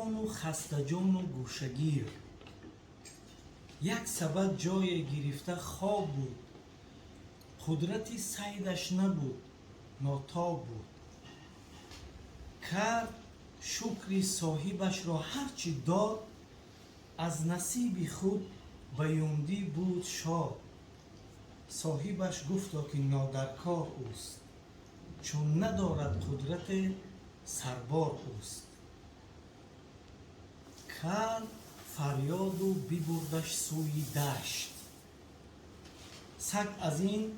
جوان و خسته‌جان و گوشه‌گیر. یک سبد جای گرفته خواب بود، قدرتی صیدش نبود، ناتاب بود. کرد شکری صاحبش را هرچی داد، از نصیب خود بیوندی بود شاد. صاحبش گفتا که نادرکار اوست، چون ندارد قدرت سربار اوست. کرد فریاد و ببردش سوی دشت. سگ از این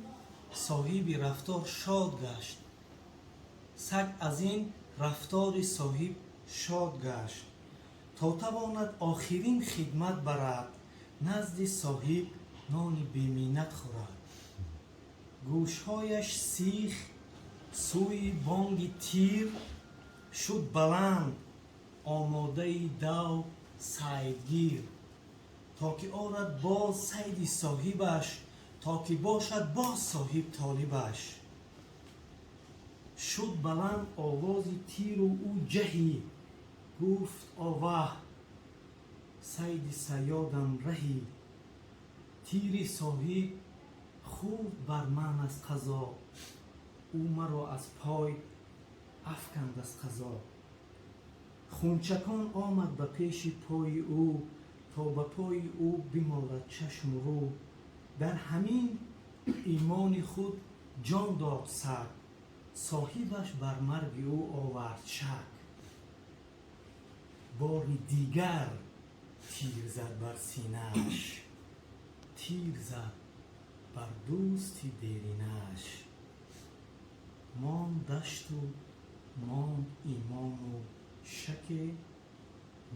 صاحب رفتار شاد گشت. سگ از این رفتار صاحب شاد گشت، تا تواند آخرین خدمت برد، نزد صاحب نان بیمینت خورد. گوشهایش سیخ سوی بانگ تیر، شد بلند آماده دو صیدگیر. تا که آرد باز صید صاحبش، تا که باشد باز صاحب طالبش. شد بلند آواز تیر و او جهی، گفت آوه صید صیادم رهی. تیر صاحب خوب بر من از قضا، او مرا از پای افکند از قضا. خونچکان آمد به پیش پای او، تا به پای او بمالد چشم رو. در همین ایمان خود جان داد سگ، صاحبش بر مرگ او آورد شک. بار دیگر تیر زد بر سینه‌اش، تیر زد بر دوست دیرینه‌اش. ماند دشت و ماند ایمان و شک،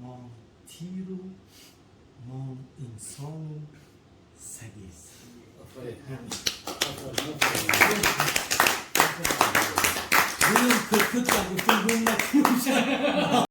ماند تیر و ماند انسان و سگیز.